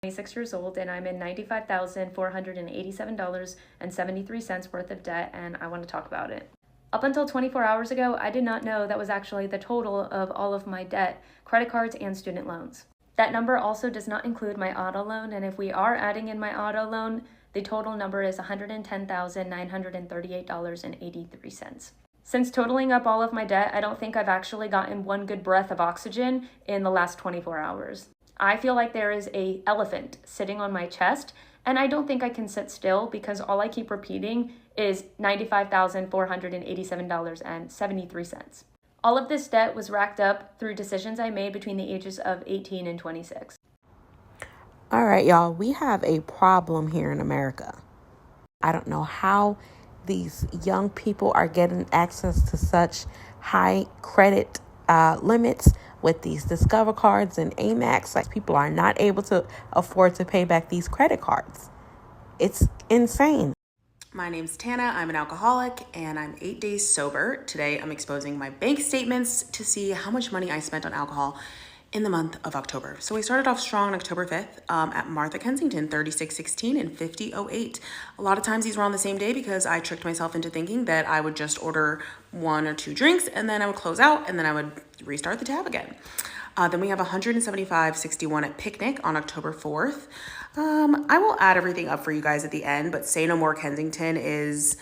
26 years old, and I'm in $95,487.73 worth of debt, and I want to talk about it. Up until 24 hours ago, I did not know that was actually the total of all of my debt, credit cards, and student loans. That number also does not include my auto loan, and if we are adding in my auto loan, the total number is $110,938.83. Since totaling up all of my debt, I don't think I've actually gotten one good breath of oxygen in the last 24 hours. I feel like there is an elephant sitting on my chest, and I don't think I can sit still because all I keep repeating is $95,487.73. All of this debt was racked up through decisions I made between the ages of 18 and 26. All right, y'all, we have a problem here in America. I don't know how these young people are getting access to such high credit limits with these Discover cards and Amex. Like, people are not able to afford to pay back these credit cards. It's insane. My name's Tana. I'm an alcoholic and I'm 8 days sober. Today I'm exposing my bank statements to see how much money I spent on alcohol in the month of October. So we started off strong on October 5th at Martha Kensington, 3616 and 5008. A lot of times these were on the same day because I tricked myself into thinking that I would just order 1 or 2 drinks and then I would close out and then I would restart the tab again. Then we have 175.61 at Picnic on October 4th. I will add everything up for you guys at the end, but Say No More Kensington is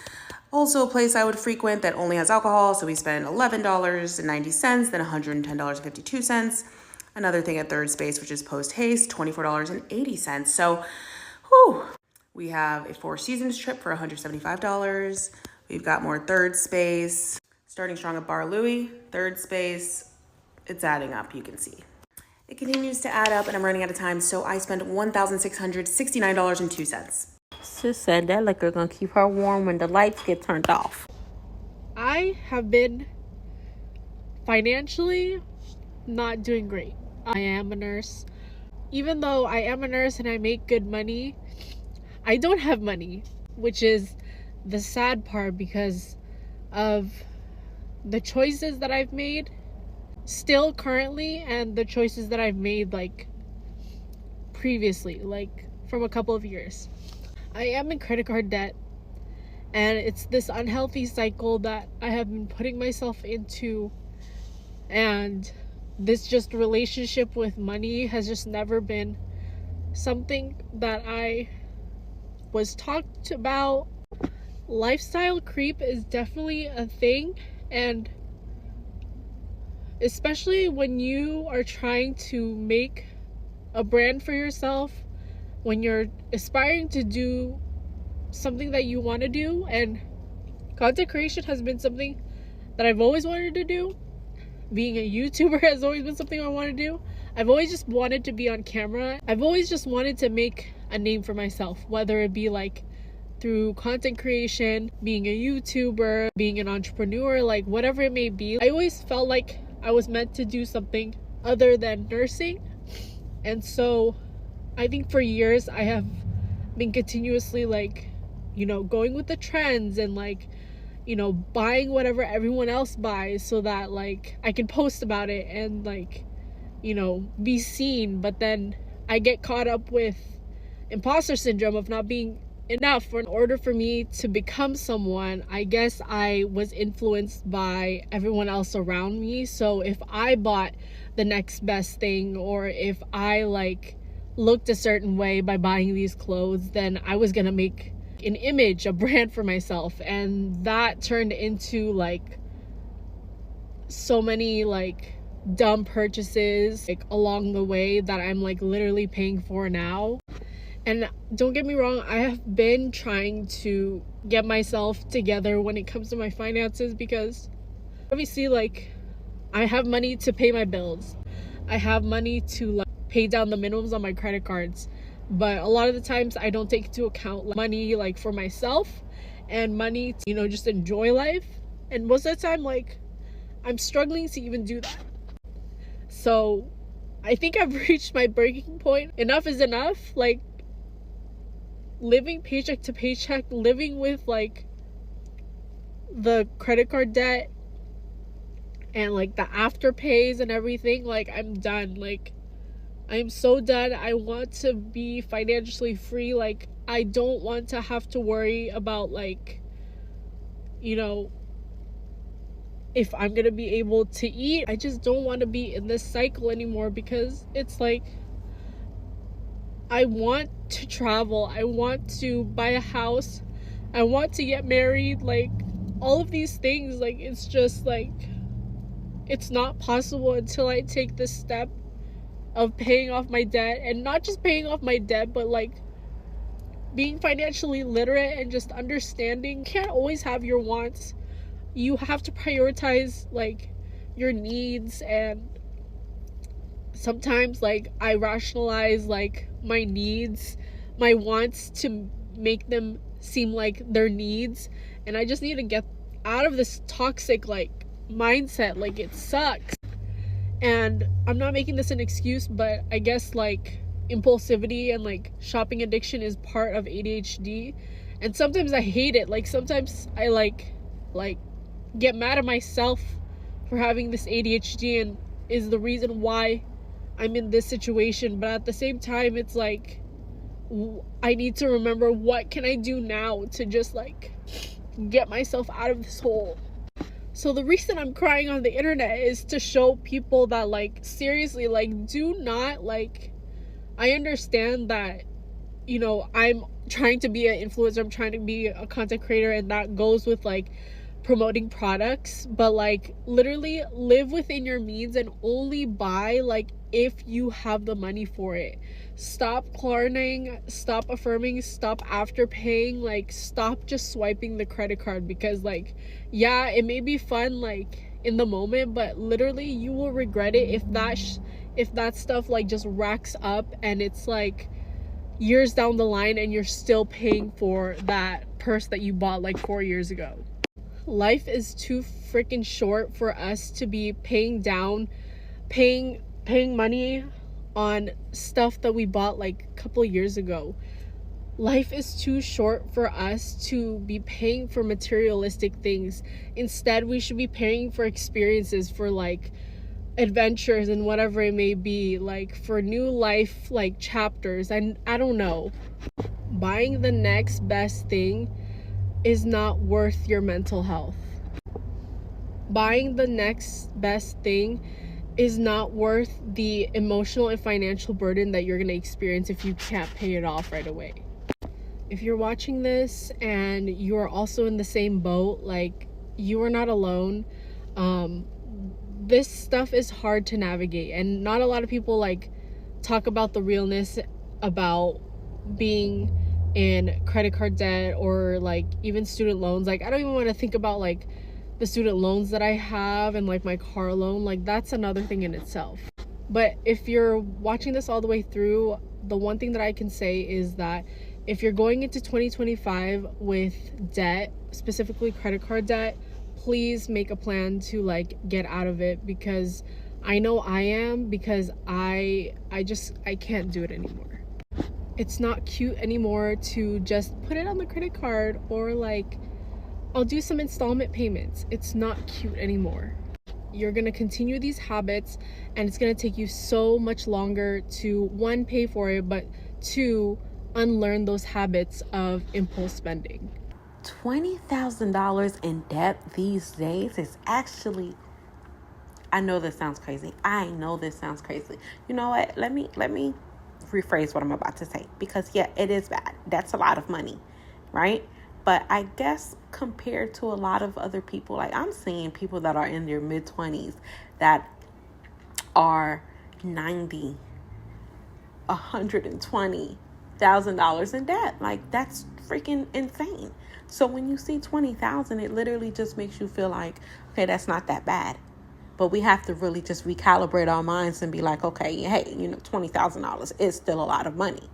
also a place I would frequent that only has alcohol. So we spend $11.90, then $110.52. Another thing at Third Space, which is Post Haste, $24.80. So, we have a Four Seasons trip for $175. We've got more Third Space. Starting strong at Bar Louie, Third Space. It's adding up, you can see. It continues to add up and I'm running out of time, so I spent $1,669.02. Sis said that liquor gonna keep her warm when the lights get turned off. I have been financially not doing great. I am a nurse. Even though I am a nurse and I make good money, I don't have money, which is the sad part because of the choices that I've made still currently and the choices that I've made like previously, like from a couple of years. I am in credit card debt and it's this unhealthy cycle that I have been putting myself into, and this just relationship with money has just never been something that I was talked about. Lifestyle creep is definitely a thing, and especially when you are trying to make a brand for yourself, when you're aspiring to do something that you want to do, and content creation has been something that I've always wanted to do. Being a YouTuber has always been something I want to do. I've always just wanted to be on camera. I've always just wanted to make a name for myself, whether it be like through content creation, being a YouTuber, being an entrepreneur, like whatever it may be. I always felt like I was meant to do something other than nursing. And so I think for years I have been continuously like, going with the trends and like, buying whatever everyone else buys so that like I can post about it and like, be seen. But then I get caught up with imposter syndrome of not being enough. For in order for me to become someone, I guess I was influenced by everyone else around me. So if I bought the next best thing, or if I like looked a certain way by buying these clothes, then I was gonna make an image, a brand for myself. And that turned into like so many like dumb purchases like along the way that I'm like literally paying for now. And don't get me wrong, I have been trying to get myself together when it comes to my finances, because obviously like I have money to pay my bills, I have money to like pay down the minimums on my credit cards, but a lot of the times I don't take into account like, money like for myself and money to, just enjoy life. And most of the time like I'm struggling to even do that. So I think I've reached my breaking point. Enough is enough. Like living paycheck to paycheck, living with like the credit card debt and like the afterpays and everything, like I'm done. Like I'm so done. I want to be financially free. Like, I don't want to have to worry about, like, you know, if I'm gonna be able to eat. I just don't want to be in this cycle anymore, because it's like, I want to travel. I want to buy a house. I want to get married. Like, all of these things, like, it's just like, it's not possible until I take this step of paying off my debt. And not just paying off my debt, but like being financially literate and just understanding you can't always have your wants. You have to prioritize like your needs. And sometimes like I rationalize like my needs, my wants, to make them seem like their needs. And I just need to get out of this toxic like mindset. Like, it sucks. And I'm not making this an excuse, but I guess like impulsivity and like shopping addiction is part of ADHD. And sometimes I hate it. Like, sometimes I like get mad at myself for having this ADHD and is the reason why I'm in this situation. But at the same time, it's like, I need to remember, what can I do now to just like get myself out of this hole? So the reason I'm crying on the internet is to show people that, like, seriously, like, do not, like, I understand that, you know, I'm trying to be an influencer, I'm trying to be a content creator, and that goes with like promoting products, but like literally live within your means and only buy like if you have the money for it. Stop Klarnaing, stop affirming, stop afterpaying, like stop just swiping the credit card, because like, yeah, it may be fun like in the moment, but literally you will regret it if that stuff like just racks up and it's like years down the line and you're still paying for that purse that you bought like 4 years ago. Life is too freaking short for us to be paying money on stuff that we bought like a couple years ago. Life is too short for us to be paying for materialistic things. Instead, we should be paying for experiences, for like adventures and whatever it may be, like for new life like chapters. And I don't know, buying the next best thing is not worth your mental health. Buying the next best thing is not worth the emotional and financial burden that you're going to experience if you can't pay it off right away. If you're watching this and you're also in the same boat, like, you are not alone. This stuff is hard to navigate, and not a lot of people like talk about the realness about being in credit card debt or like even student loans. Like, I don't even want to think about like the student loans that I have and like my car loan. Like, that's another thing in itself. But if you're watching this all the way through, the one thing that I can say is that if you're going into 2025 with debt, specifically credit card debt, please make a plan to like get out of it, because I know I am, because I can't do it anymore. It's not cute anymore to just put it on the credit card or like, I'll do some installment payments. It's not cute anymore. You're gonna continue these habits, and it's gonna take you so much longer to, one, pay for it, but two, unlearn those habits of impulse spending. $20,000 in debt these days is actually, I know this sounds crazy. You know what? Let me rephrase what I'm about to say, because yeah, it is bad. That's a lot of money, right? But I guess compared to a lot of other people, like I'm seeing people that are in their mid-20s that are $90,000, $120,000 in debt. Like, that's freaking insane. So when you see 20,000, it literally just makes you feel like, okay, that's not that bad. But we have to really just recalibrate our minds and be like, okay, hey, $20,000 is still a lot of money.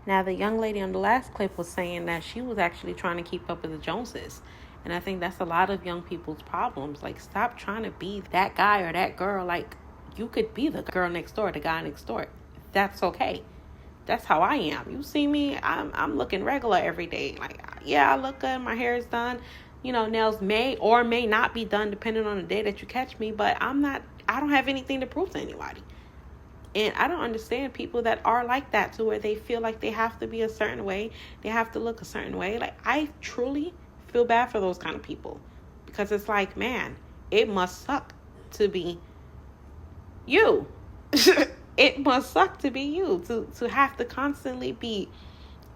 Now, the young lady on the last clip was saying that she was actually trying to keep up with the Joneses. And I think that's a lot of young people's problems. Like, stop trying to be that guy or that girl. Like, you could be the girl next door, the guy next door. That's okay. That's how I am. You see me, I'm looking regular every day. Like, yeah, I look good. My hair is done. Nails may or may not be done depending on the day that you catch me. But I don't have anything to prove to anybody. And I don't understand people that are like that, to where they feel like they have to be a certain way. They have to look a certain way. Like, I truly feel bad for those kind of people, because it's like, man, it must suck to be you. It must suck to be you, to have to constantly be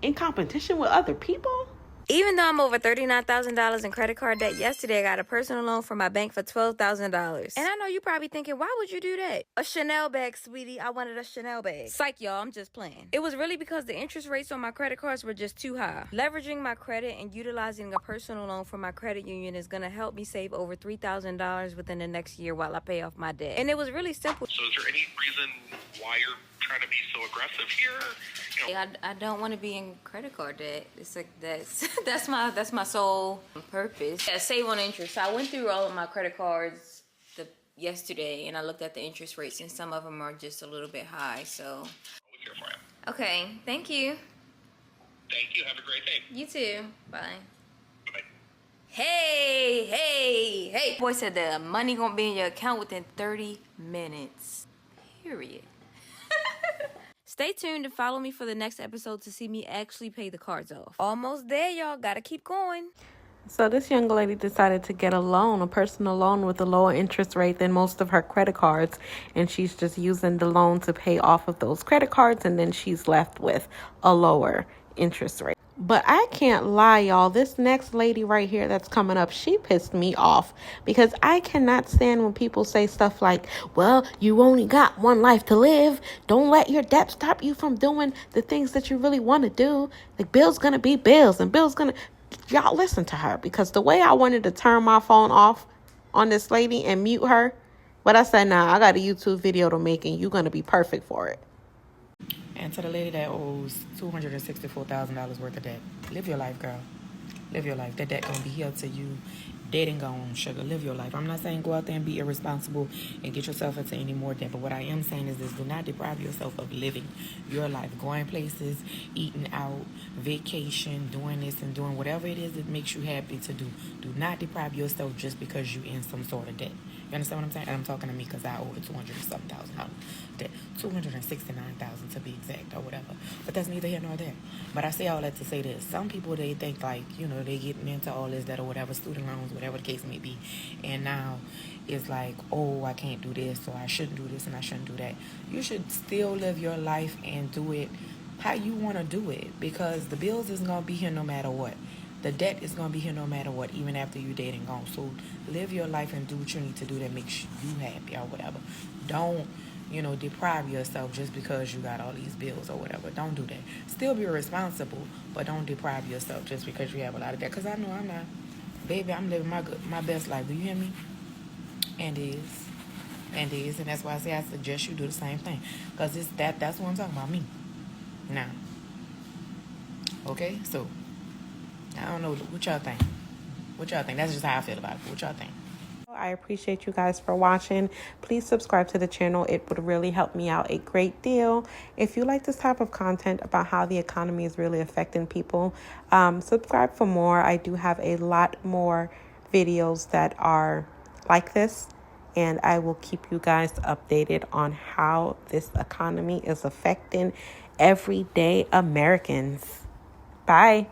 in competition with other people. Even though I'm over $39,000 in credit card debt, yesterday I got a personal loan from my bank for $12,000. And I know you're probably thinking, why would you do that? A Chanel bag, sweetie. I wanted a Chanel bag. Psych, y'all. I'm just playing. It was really because the interest rates on my credit cards were just too high. Leveraging my credit and utilizing a personal loan from my credit union is going to help me save over $3,000 within the next year while I pay off my debt. And it was really simple. So is there any reason why you're trying to be so aggressive here? I don't want to be in credit card debt. It's like that's my sole purpose. Yeah, save on interest. So I went through all of my credit cards yesterday, and I looked at the interest rates, and some of them are just a little bit high. So Always here for you. okay, thank you. Thank you. Have a great day. You too. Bye. Bye. Hey. Boy said the money gonna be in your account within 30 minutes. Period. Stay tuned and follow me for the next episode to see me actually pay the cards off. Almost there, y'all. Gotta keep going. So this young lady decided to get a loan, a personal loan with a lower interest rate than most of her credit cards. And she's just using the loan to pay off of those credit cards. And then she's left with a lower interest rate. But I can't lie, y'all. This next lady right here that's coming up, she pissed me off, because I cannot stand when people say stuff like, well, you only got one life to live. Don't let your debt stop you from doing the things that you really want to do. Like, bills gonna be bills, and bills gonna... Y'all listen to her, because the way I wanted to turn my phone off on this lady and mute her, but I said, nah, I got a YouTube video to make, and you're gonna be perfect for it. And to the lady that owes $264,000 worth of debt, live your life, girl. Live your life. That debt gonna be here to you, dead and gone, sugar. Live your life. I'm not saying go out there and be irresponsible and get yourself into any more debt. But what I am saying is this: do not deprive yourself of living your life, going places, eating out, vacation, doing this and doing whatever it is that makes you happy to do. Do not deprive yourself just because you're in some sort of debt. You understand what I'm saying? And I'm talking to me because I owe $200,000 debt, $269,000 to be exact, or whatever. But that's neither here nor there. But I say all that to say this: some people, they think like, they getting into all this, that, or whatever, student loans, whatever the case may be, and now it's like, oh, I can't do this, or I shouldn't do this, and I shouldn't do that. You should still live your life and do it how you want to do it, because the bills is gonna be here no matter what. The debt is going to be here no matter what, even after you're dead and gone. So live your life and do what you need to do that makes you happy or whatever. Don't, deprive yourself just because you got all these bills or whatever. Don't do that. Still be responsible, but don't deprive yourself just because you have a lot of debt. Because I know I'm not. Baby, I'm living my best life. Do you hear me? And is. And that's why I say I suggest you do the same thing. Because that's what I'm talking about, me. Now. Okay? So, I don't know. What y'all think? That's just how I feel about it. What y'all think? I appreciate you guys for watching. Please subscribe to the channel. It would really help me out a great deal. If you like this type of content about how the economy is really affecting people, subscribe for more. I do have a lot more videos that are like this, and I will keep you guys updated on how this economy is affecting everyday Americans. Bye.